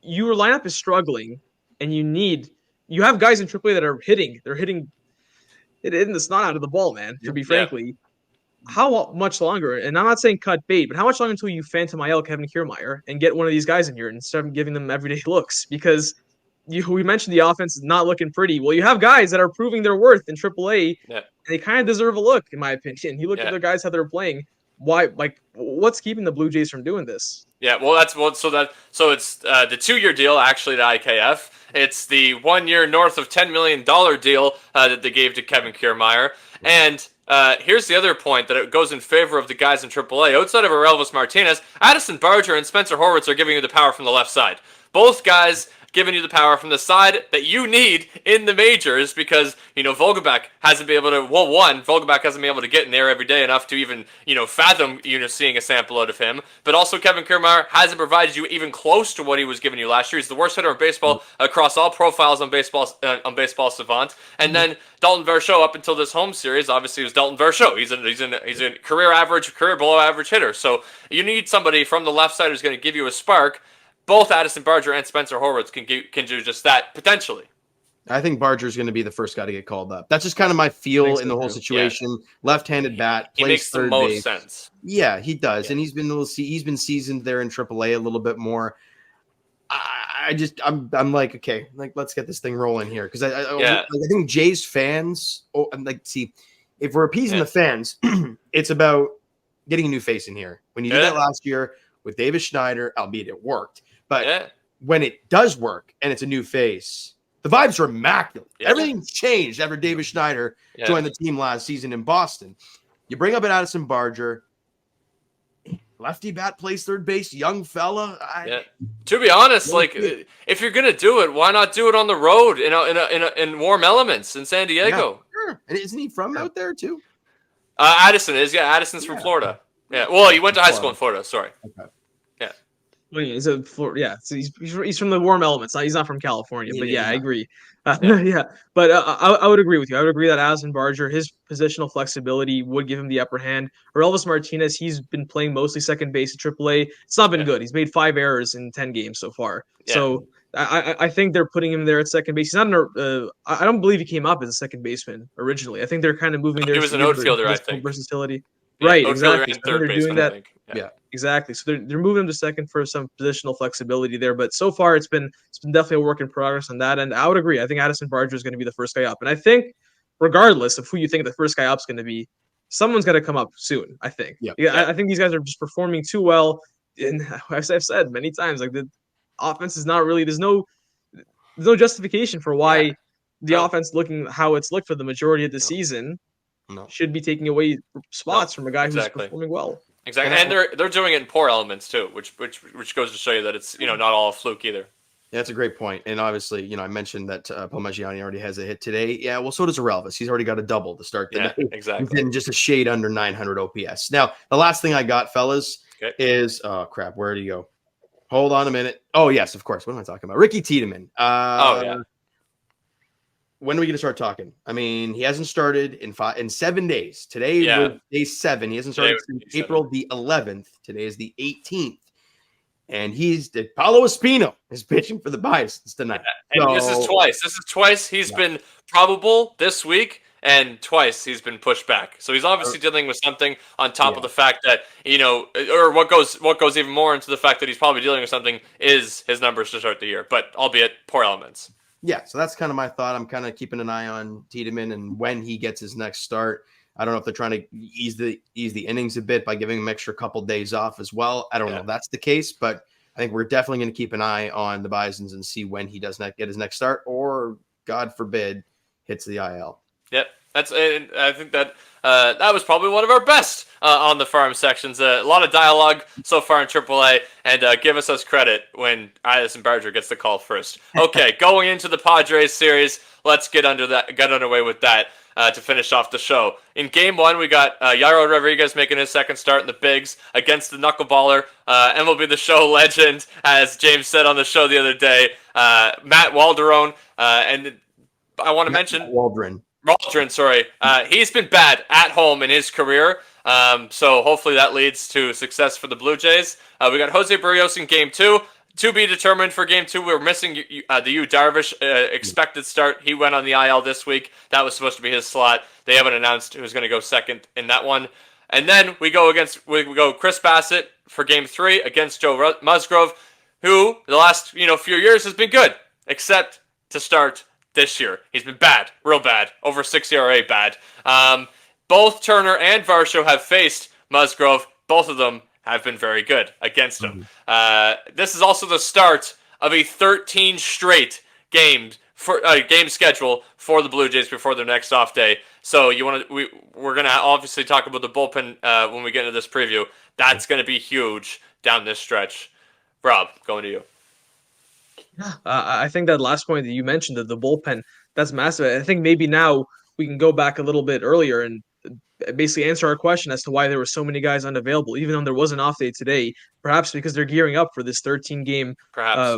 your lineup is struggling, and you have guys in AAA that are hitting. They're hitting the snot out of the ball, man. To be frankly, how much longer? And I'm not saying cut bait, but how much longer until you Phantom IL Kevin Kiermaier and get one of these guys in here instead of giving them everyday looks? Because we mentioned the offense is not looking pretty. Well, you have guys that are proving their worth in AAA, and they kind of deserve a look, in my opinion. You look at the guys how they're playing. Why? Like, what's keeping the Blue Jays from doing this? Yeah, well, it's the 2-year deal actually to IKF. It's the 1-year north of $10 million deal that they gave to Kevin Kiermaier. And here's the other point that it goes in favor of the guys in AAA. Outside of Aurelvis Martinez, Addison Barger and Spencer Horwitz are giving you the power from the left side. Both guys giving you the power from the side that you need in the majors, because Vogelbach hasn't been able to. Well, Vogelbach hasn't been able to get in there every day enough to even fathom seeing a sample out of him. But also Kevin Kiermaier hasn't provided you even close to what he was giving you last year. He's the worst hitter in baseball across all profiles on Baseball Savant. And then Daulton Varsho, up until this home series, obviously was Daulton Varsho. He's a career below average hitter. So you need somebody from the left side who's going to give you a spark. Both Addison Barger and Spencer Horwitz can do just that, potentially. I think Barger's going to be the first guy to get called up. That's just kind of my feel in the whole situation. Yeah. Left-handed bat, he makes the most sense. Yeah, he does, and he's been seasoned there in AAA a little bit more. I'm like, okay, like, let's get this thing rolling here, because I think Jays fans. If we're appeasing the fans, it's about getting a new face in here. When you did that last year with Davis Schneider, albeit it worked. But when it does work and it's a new face, the vibes are immaculate. Yeah. Everything's changed after Davis Schneider joined the team last season in Boston. You bring up an Addison Barger, lefty bat, plays third base, young fella. To be honest, if you're gonna do it, why not do it on the road in warm elements in San Diego? Yeah, sure. And isn't he from out there too? Addison is. Yeah, Addison's from Florida. Yeah. Well, he went to high school in Florida. Sorry. Okay. Well, yeah, so he's from the warm elements. He's not from California, but I agree. But I would agree with you. I would agree that Addison Barger, his positional flexibility would give him the upper hand. Or Elvis Martinez, he's been playing mostly second base at AAA. It's not been good. He's made 5 errors in 10 games so far. Yeah. So I think they're putting him there at second base. He's not I don't believe he came up as a second baseman originally. I think they're kind of moving there He to was an give him outfielder, I additional think. versatility. Yeah, Right, outfielder exactly. and So I think third they're doing baseman, I that. think. Yeah. Exactly. So they're moving him to second for some positional flexibility there. But so far it's been definitely a work in progress on that. And I would agree. I think Addison Barger is going to be the first guy up. And I think regardless of who you think the first guy up is going to be, someone's got to come up soon, I think. Yeah. I think these guys are just performing too well. And as I've said many times, like the offense is not really there's no justification for why Yeah. the No. offense looking how it's looked for the majority of the season No. should be taking away spots from a guy who's performing well. Exactly, and they're doing it in poor elements too, which goes to show you that it's not all fluke either. Yeah, that's a great point. And obviously, I mentioned that Palmegiani already has a hit today. Yeah, well, so does Orelvis. He's already got a double to start the night. Exactly. He's in just a shade under 900 OPS. Now, the last thing I got, fellas, is oh crap, where did he go? Hold on a minute. Oh yes, of course. What am I talking about? Ricky Tiedemann. When are we going to start talking? I mean, he hasn't started in 7 days. Today was day 7. He hasn't started since April the 11th. Today is the 18th. And Paulo Espino is pitching for the Bisons tonight. And this is twice. He's been probable this week, and twice he's been pushed back. So he's obviously dealing with something on top of the fact that, or what goes even more into the fact that he's probably dealing with something is his numbers to start the year, but albeit poor elements. Yeah, so that's kind of my thought. I'm kind of keeping an eye on Tiedemann and when he gets his next start. I don't know if they're trying to ease the innings a bit by giving him an extra couple days off as well. I don't know if that's the case, but I think we're definitely going to keep an eye on the Bisons and see when he does not get his next start or, God forbid, hits the IL. Yep, I think that that was probably one of our best on the farm sections. A lot of dialogue so far in AAA, and give us credit when Addison Barger gets the call first. Okay, going into the Padres series, let's get underway with that to finish off the show. In Game 1, we got Yairo Rodriguez making his second start in the Bigs against the knuckleballer, MLB The Show legend, as James said on the show the other day, Matt Walderone, and I want to mention Waldron, sorry. He's been bad at home in his career, so hopefully that leads to success for the Blue Jays. We got Jose Barrios in Game 2. To be determined for Game 2. We're missing the Yu Darvish expected start. He went on the IL this week. That was supposed to be his slot. They haven't announced who's going to go second in that one. And then we go Chris Bassett for Game 3 against Joe Musgrove, who the last few years has been good, except to start this year. He's been bad, real bad, over 6 ERA bad. Both Turner and Varsho have faced Musgrove. Both of them have been very good against him. This is also the start of a 13 straight game schedule for the Blue Jays before their next off day. So we're gonna obviously talk about the bullpen when we get into this preview. That's gonna be huge down this stretch. Rob, going to you. I think that last point that you mentioned, the bullpen, that's massive. I think maybe now we can go back a little bit earlier and basically answer our question as to why there were so many guys unavailable, even though there was an off day today. Perhaps because they're gearing up for this 13 game. 13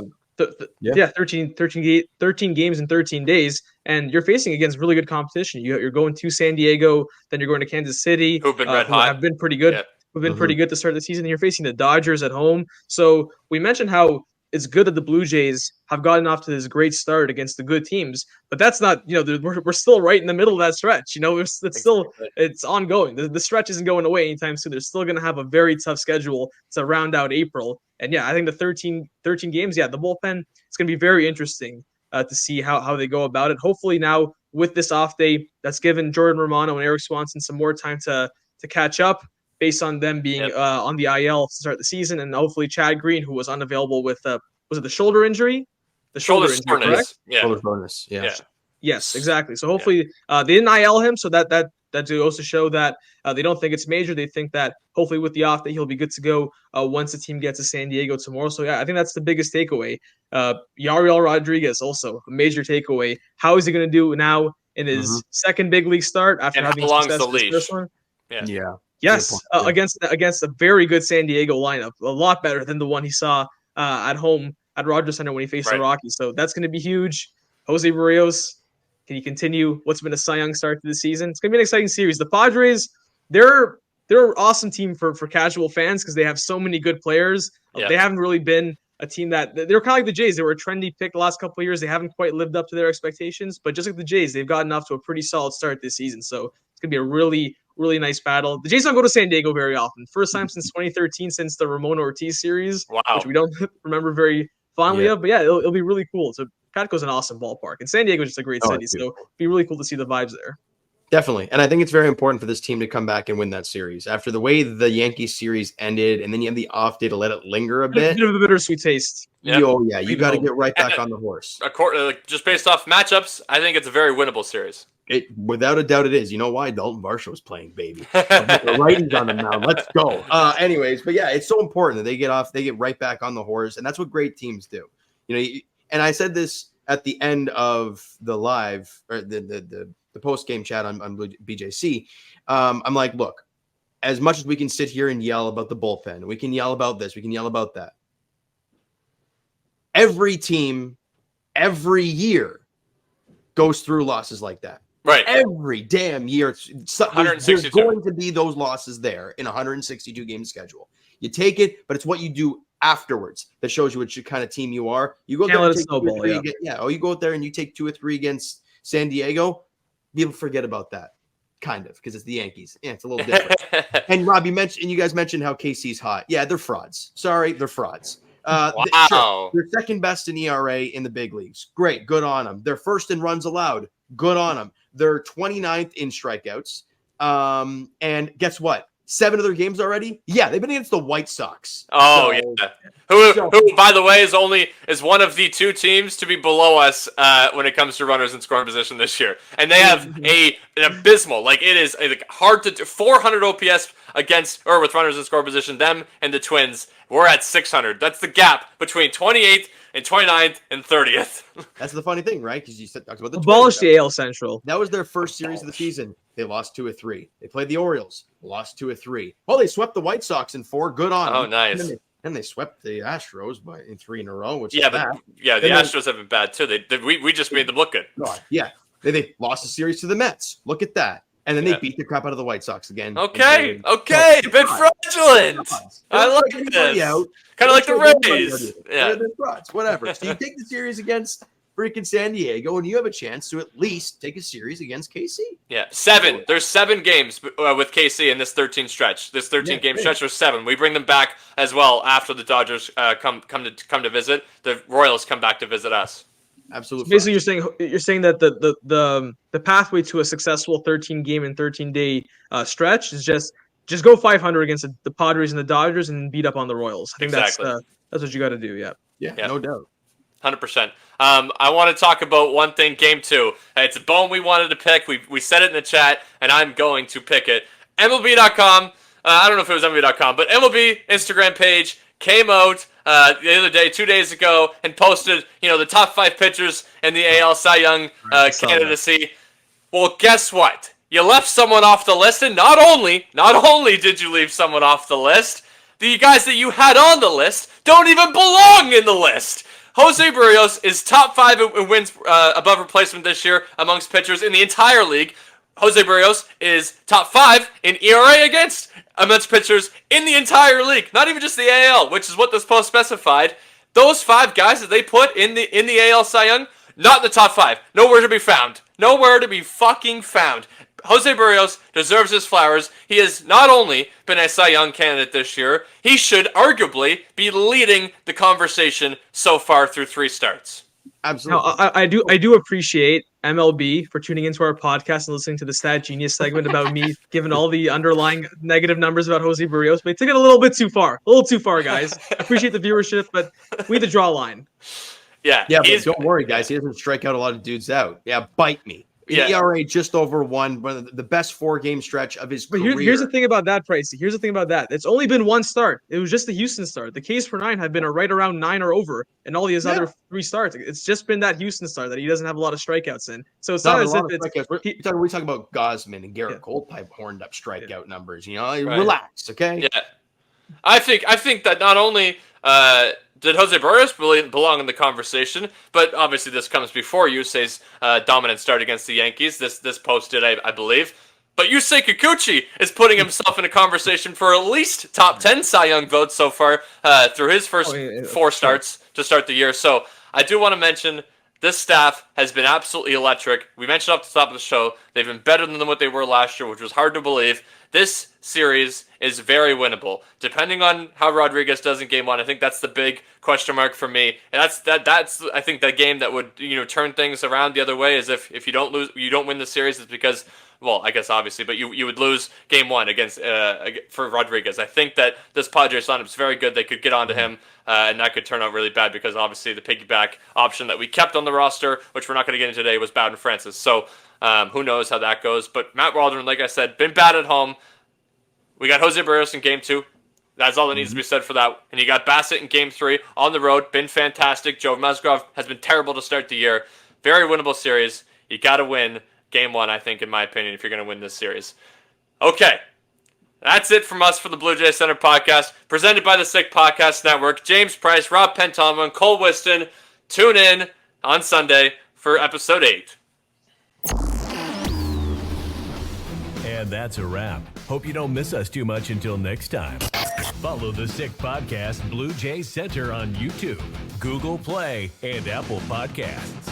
games in 13 days, and you're facing against really good competition. You're going to San Diego, then you're going to Kansas City, who've been red hot, have been pretty good. Yeah. Who've been pretty good to start the season. And you're facing the Dodgers at home. So we mentioned how it's good that the Blue Jays have gotten off to this great start against the good teams, but that's not, we're still right in the middle of that stretch. It's ongoing. The stretch isn't going away anytime soon. They're still going to have a very tough schedule to round out April. And I think the 13 games, the bullpen, it's going to be very interesting to see how they go about it. Hopefully now with this off day, that's given Jordan Romano and Eric Swanson some more time to catch up, based on them being on the IL to start the season, and hopefully Chad Green, who was unavailable with was it the shoulder injury? The shoulder injury, correct? Yeah. Shoulder soreness. Yeah. Yes, exactly. So hopefully they didn't IL him, so that goes to show that they don't think it's major. They think that hopefully with the off day he'll be good to go once the team gets to San Diego tomorrow. So I think that's the biggest takeaway. Yariel Rodriguez also a major takeaway. How is he going to do now in his second big league start after having success in his first one? Yeah. Yes, against a very good San Diego lineup, a lot better than the one he saw at home at Rogers Center when he faced the Rockies. So that's going to be huge. Jose Barrios, can he continue what's been a Cy Young start to the season? It's going to be an exciting series. The Padres, they're an awesome team for casual fans because they have so many good players. They haven't really been a team that they're kind of like the Jays. They were a trendy pick the last couple of years. They haven't quite lived up to their expectations, but just like the Jays, they've gotten off to a pretty solid start this season. So it's going to be a really, really nice battle. The Jays don't go to San Diego very often. First time since 2013, since the Ramon Ortiz series, Wow. which we don't remember very fondly of. But yeah, it'll be really cool. So Petco's an awesome ballpark. And San Diego is just a great city. So it'll be really cool to see the vibes there. Definitely. And I think it's very important for this team to come back and win that series. After the way the Yankees series ended, and then you have the off day to let it linger a bit. A bit of a bittersweet taste. Yep. You got to get right back on the horse. Just based off matchups, I think it's a very winnable series. Without a doubt it is. You know why? Daulton Varsho is playing, baby. The writing's on the mound. Let's go. Anyways, but yeah, it's so important that they get right back on the horse, and that's what great teams do. And I said this at the end of the live, or the post-game chat on BJC. I'm like, look, as much as we can sit here and yell about the bullpen, we can yell about this, we can yell about that. Every team, every year, goes through losses like that. Right. Every damn year, there's going to be those losses there in a 162 game schedule. You take it, but it's what you do afterwards that shows you what kind of team you are. You go there and take 2 or 3 you go out there and you take 2 or 3 against San Diego. People forget about that, kind of, because it's the Yankees. Yeah, it's a little different. And Rob, you guys mentioned how KC's hot. Yeah, they're frauds. Sorry, they're frauds. Wow. They're second best in ERA in the big leagues. Great, good on them. They're first in runs allowed. Good on them. They're 29th in strikeouts. And guess what? 7 of their games already? Yeah, they've been against the White Sox. Oh, yeah. Who, by the way, is one of the 2 teams to be below us when it comes to runners in scoring position this year. And they have an abysmal, it is hard to do, 400 OPS with runners in scoring position, them and the Twins. We're at 600. That's the gap between 28th and 29th and 30th. That's the funny thing, right? Because you talked about the abolish the AL Central. That was their first series of the season. They lost 2 or 3. They played the Orioles, lost 2 or 3. Well, they swept the White Sox in 4. Good on them. Oh, nice. And they swept the Astros in 3 in a row, which the Astros have been bad too. We just made them look good. Yeah, they lost the series to the Mets. Look at that. And then they beat the crap out of the White Sox again. Okay, a bit fraudulent. I like this. Kind of like the Rays. Yeah, they're frauds. Whatever. So you take the series against freaking San Diego, and you have a chance to at least take a series against KC. Yeah, 7. There's 7 games with KC in this 13 stretch. This 13-game stretch, there's 7. We bring them back as well after the Dodgers come to visit. The Royals come back to visit us. Absolutely. Basically, you're saying that the pathway to a successful 13-game and 13-day stretch is just go 500 against the Padres and the Dodgers and beat up on the Royals. I think that's what you got to do. Yeah, no doubt. 100%. I want to talk about one thing, Game 2. It's a bone we wanted to pick. We said it in the chat, and I'm going to pick it. MLB.com, I don't know if it was MLB.com, but MLB Instagram page came out the other day, 2 days ago, and posted, the top 5 pitchers in the AL Cy Young candidacy. Well, guess what? You left someone off the list, and not only did you leave someone off the list, the guys that you had on the list don't even belong in the list. Jose Barrios is top 5 in wins above replacement this year amongst pitchers in the entire league. Jose Barrios is top 5 in ERA amongst pitchers in the entire league. Not even just the AL, which is what this post specified. Those 5 guys that they put in the AL Cy Young, not in the top 5. Nowhere to be found. Nowhere to be fucking found. Jose Barrios deserves his flowers. He has not only been a Cy Young candidate this year, he should arguably be leading the conversation so far through 3 starts. Absolutely. Now, I do appreciate MLB for tuning into our podcast and listening to the Stat Genius segment about me giving all the underlying negative numbers about Jose Barrios, but they took it a little bit too far. A little too far, guys. I appreciate the viewership, but we had to draw a line. Yeah, but don't worry, guys. He doesn't strike out a lot of dudes out. Yeah, bite me. ERA just over 1, one of the best 4-game stretch of his career. Here's the thing about that, Pricey. Here's the thing about that. It's only been 1 start. It was just the Houston start. The Ks per 9 have been right around 9 or over, and all these other 3 starts. It's just been that Houston start that he doesn't have a lot of strikeouts in. So it's not as if it's... We talk about Gosman and Garrett Cole type horned up strikeout numbers. Relax, okay? Yeah. I think that not only did Jose Barrios belong in the conversation, but obviously this comes before Yusei's dominant start against the Yankees. This post did, I believe. But Yusei Kikuchi is putting himself in a conversation for at least top 10 Cy Young votes so far through his first 4 starts to start the year. So I do want to mention this staff has been absolutely electric. We mentioned up at the top of the show, they've been better than what they were last year, which was hard to believe. This series is very winnable. Depending on how Rodriguez does in game 1, I think that's the big question mark for me. And that's I think the game that would turn things around the other way is if you don't win the series, it's because, well, I guess obviously, but you would lose game 1 against for Rodriguez. I think that this Padres lineup is very good. They could get onto him, and that could turn out really bad because obviously the piggyback option that we kept on the roster, which we're not going to get into today, was Bowden Francis. So who knows how that goes. But Matt Waldron, like I said, been bad at home. We got Jose Barrios in game 2. That's all that needs to be said for that. And you got Bassett in game 3 on the road. Been fantastic. Joe Musgrove has been terrible to start the year. Very winnable series. You got to win game 1, I think, in my opinion, if you're going to win this series. Okay. That's it from us for the Blue Jays Center podcast, presented by the Sick Podcast Network. James Price, Rob Pentalman, and Cole Whiston. Tune in on Sunday for episode 8. And that's a wrap. Hope you don't miss us too much until next time. Follow the Sick Podcast Blue Jays Center on YouTube, Google Play, and Apple Podcasts.